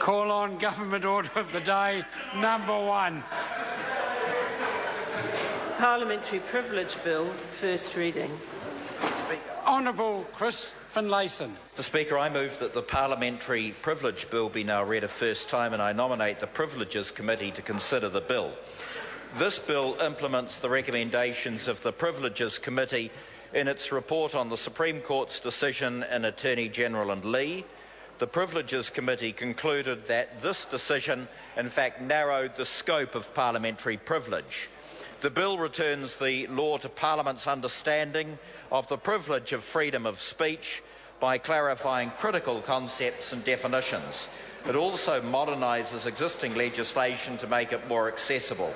Call on Government Order of the Day, number 1. Parliamentary Privilege Bill, first reading. Honourable Chris Finlayson. Mr. Speaker, I move that the Parliamentary Privilege Bill be now read a first time, and I nominate the Privileges Committee to consider the bill. This bill implements the recommendations of the Privileges Committee in its report on the Supreme Court's decision in Attorney General and Lee. The Privileges Committee concluded that this decision, in fact, narrowed the scope of parliamentary privilege. The bill returns the law to Parliament's understanding of the privilege of freedom of speech by clarifying critical concepts and definitions. It also modernises existing legislation to make it more accessible.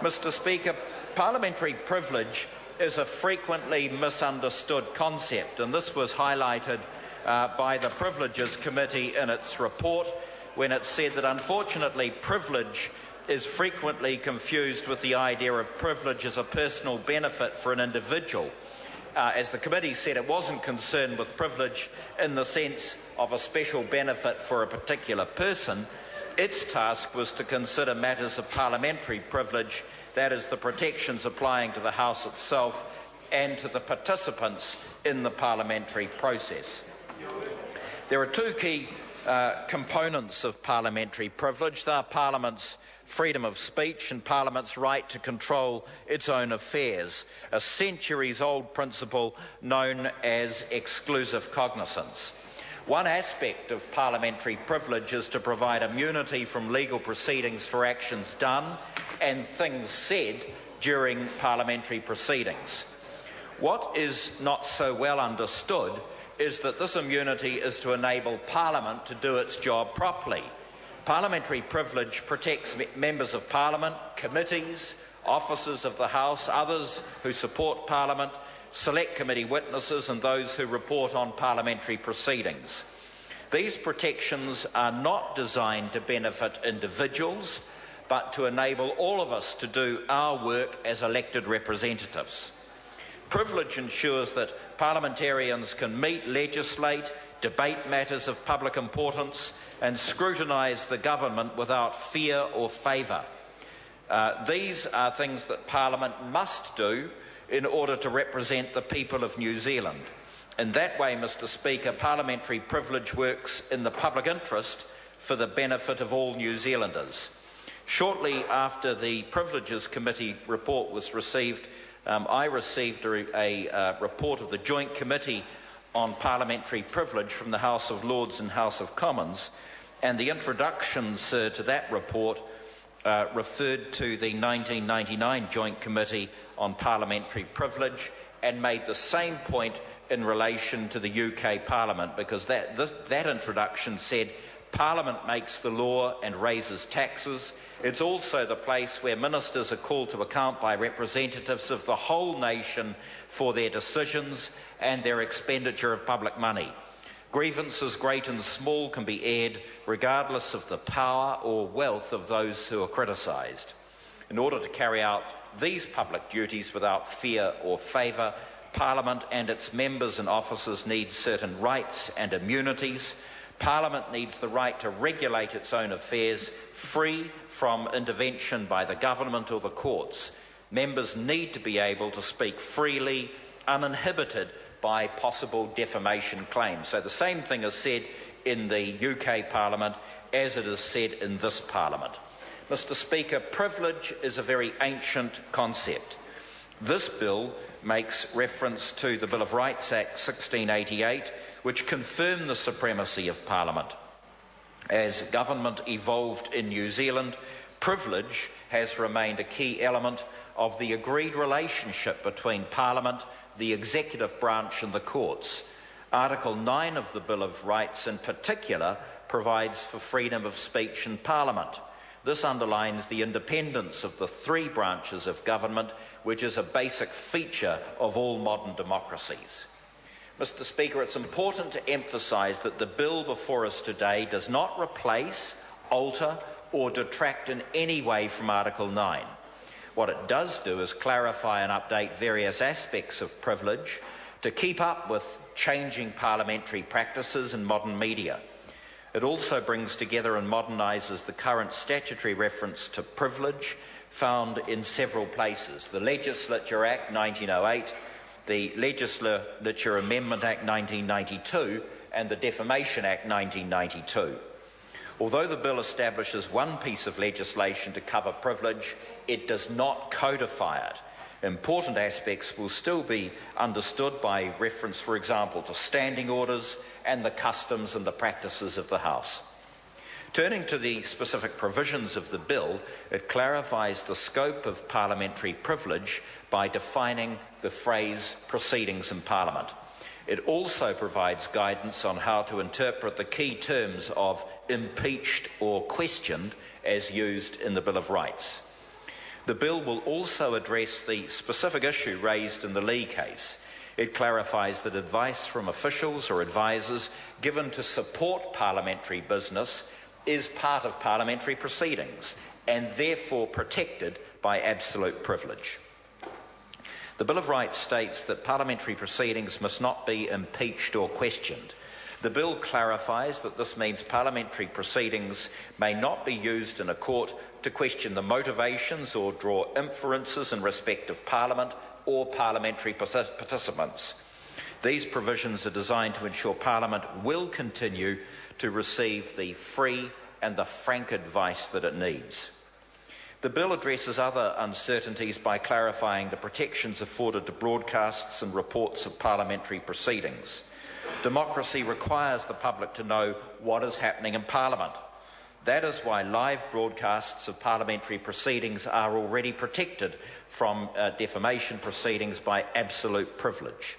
Mr. Speaker, parliamentary privilege is a frequently misunderstood concept, and this was highlighted by the Privileges Committee in its report when it said that unfortunately privilege is frequently confused with the idea of privilege as a personal benefit for an individual. As the committee said, it wasn't concerned with privilege in the sense of a special benefit for a particular person. Its task was to consider matters of parliamentary privilege, that is, the protections applying to the House itself and to the participants in the parliamentary process. There are two key components of parliamentary privilege. They are Parliament's freedom of speech and Parliament's right to control its own affairs, a centuries-old principle known as exclusive cognizance. One aspect of parliamentary privilege is to provide immunity from legal proceedings for actions done and things said during parliamentary proceedings. What is not so well understood is that this immunity is to enable Parliament to do its job properly. Parliamentary privilege protects members of Parliament, committees, officers of the House, others who support Parliament, select committee witnesses and those who report on parliamentary proceedings. These protections are not designed to benefit individuals, but to enable all of us to do our work as elected representatives. Privilege ensures that parliamentarians can meet, legislate, debate matters of public importance and scrutinise the government without fear or favour. These are things that Parliament must do in order to represent the people of New Zealand. In that way, Mr. Speaker, parliamentary privilege works in the public interest for the benefit of all New Zealanders. Shortly after the Privileges Committee report was received, I received a report of the Joint Committee on Parliamentary Privilege from the House of Lords and House of Commons, and the introductions to that report referred to the 1999 Joint Committee on Parliamentary Privilege and made the same point in relation to the UK Parliament, because that introduction said Parliament makes the law and raises taxes. It's also the place where ministers are called to account by representatives of the whole nation for their decisions and their expenditure of public money. Grievances great and small can be aired regardless of the power or wealth of those who are criticised. In order to carry out these public duties without fear or favour, Parliament and its members and officers need certain rights and immunities. Parliament needs the right to regulate its own affairs, free from intervention by the government or the courts. Members need to be able to speak freely, uninhibited by possible defamation claims. So the same thing is said in the UK Parliament as it is said in this Parliament. Mr. Speaker, privilege is a very ancient concept. This bill makes reference to the Bill of Rights Act 1688, which confirmed the supremacy of Parliament. As government evolved in New Zealand, privilege has remained a key element of the agreed relationship between Parliament, the executive branch and the courts. Article 9 of the Bill of Rights in particular provides for freedom of speech in Parliament. This underlines the independence of the three branches of government, which is a basic feature of all modern democracies. Mr. Speaker, it's important to emphasise that the bill before us today does not replace, alter or detract in any way from Article 9. What it does do is clarify and update various aspects of privilege to keep up with changing parliamentary practices and modern media. It also brings together and modernises the current statutory reference to privilege found in several places: the Legislature Act 1908, the Legislature Amendment Act 1992 and the Defamation Act 1992. Although the bill establishes one piece of legislation to cover privilege, it does not codify it. Important aspects will still be understood by reference, for example, to standing orders and the customs and the practices of the House. Turning to the specific provisions of the bill, it clarifies the scope of parliamentary privilege by defining the phrase proceedings in Parliament. It also provides guidance on how to interpret the key terms of impeached or questioned as used in the Bill of Rights. The bill will also address the specific issue raised in the Lee case. It clarifies that advice from officials or advisers given to support parliamentary business is part of parliamentary proceedings and therefore protected by absolute privilege. The Bill of Rights states that parliamentary proceedings must not be impeached or questioned. The bill clarifies that this means parliamentary proceedings may not be used in a court to question the motivations or draw inferences in respect of Parliament or parliamentary participants. These provisions are designed to ensure Parliament will continue to receive the free and the frank advice that it needs. The bill addresses other uncertainties by clarifying the protections afforded to broadcasts and reports of parliamentary proceedings. Democracy requires the public to know what is happening in Parliament. That is why live broadcasts of parliamentary proceedings are already protected from defamation proceedings by absolute privilege.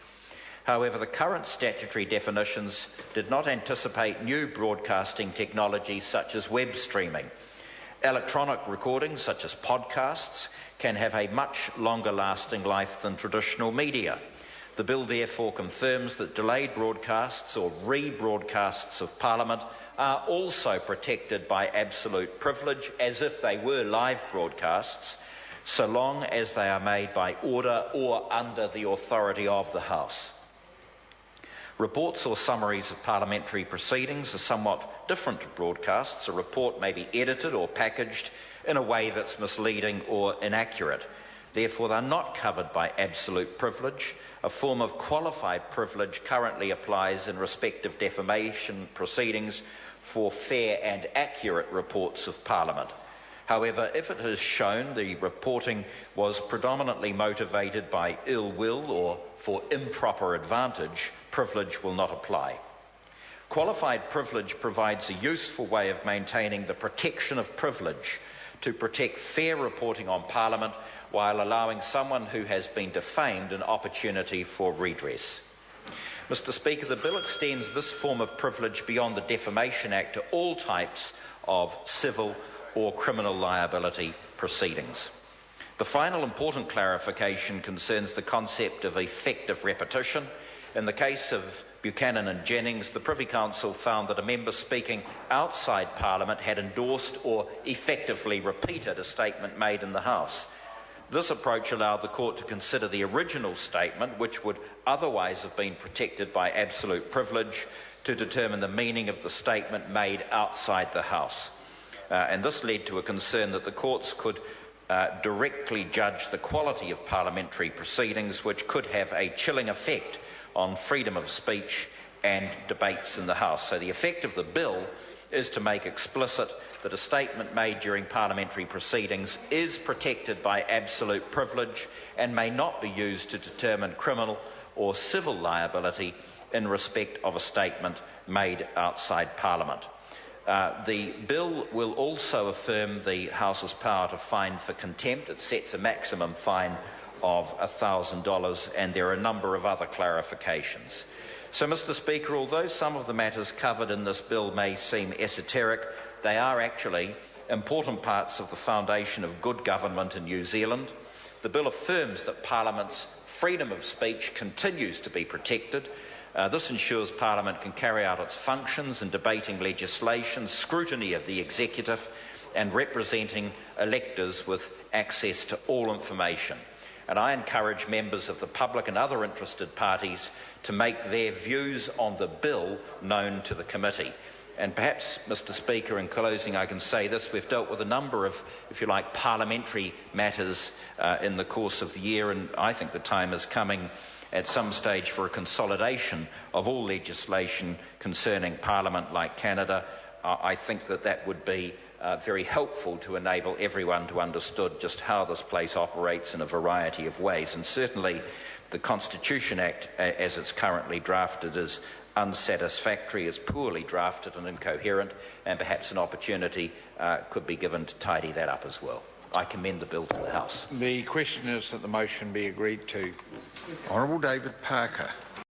However, the current statutory definitions did not anticipate new broadcasting technologies such as web streaming. Electronic recordings, such as podcasts, can have a much longer lasting life than traditional media. The bill therefore confirms that delayed broadcasts or rebroadcasts of Parliament are also protected by absolute privilege as if they were live broadcasts, so long as they are made by order or under the authority of the House. Reports or summaries of parliamentary proceedings are somewhat different to broadcasts. A report may be edited or packaged in a way that's misleading or inaccurate. Therefore, they're not covered by absolute privilege. A form of qualified privilege currently applies in respect of defamation proceedings for fair and accurate reports of Parliament. However, if it is shown the reporting was predominantly motivated by ill will or for improper advantage, privilege will not apply. Qualified privilege provides a useful way of maintaining the protection of privilege to protect fair reporting on Parliament while allowing someone who has been defamed an opportunity for redress. Mr. Speaker, the bill extends this form of privilege beyond the Defamation Act to all types of civil or criminal liability proceedings. The final important clarification concerns the concept of effective repetition. In the case of Buchanan and Jennings, the Privy Council found that a member speaking outside Parliament had endorsed or effectively repeated a statement made in the House. This approach allowed the court to consider the original statement, which would otherwise have been protected by absolute privilege, to determine the meaning of the statement made outside the House. And this led to a concern that the courts could directly judge the quality of parliamentary proceedings, which could have a chilling effect on freedom of speech and debates in the House. So the effect of the bill is to make explicit that a statement made during parliamentary proceedings is protected by absolute privilege and may not be used to determine criminal or civil liability in respect of a statement made outside Parliament. The bill will also affirm the House's power to fine for contempt. It sets a maximum fine of $1,000, and there are a number of other clarifications. So, Mr. Speaker, although some of the matters covered in this bill may seem esoteric, they are actually important parts of the foundation of good government in New Zealand. The bill affirms that Parliament's freedom of speech continues to be protected. This ensures Parliament can carry out its functions in debating legislation, scrutiny of the executive, and representing electors with access to all information. And I encourage members of the public and other interested parties to make their views on the bill known to the committee. And perhaps, Mr Speaker, in closing I can say this: we've dealt with a number of, if you like, parliamentary matters in the course of the year, and I think the time is coming at some stage for a consolidation of all legislation concerning Parliament like Canada. I think that would be very helpful to enable everyone to understand just how this place operates in a variety of ways. And certainly the Constitution Act, as it's currently drafted, is unsatisfactory, is poorly drafted and incoherent, and perhaps an opportunity could be given to tidy that up as well. I commend the bill to the House. The question is that the motion be agreed to. Honourable David Parker.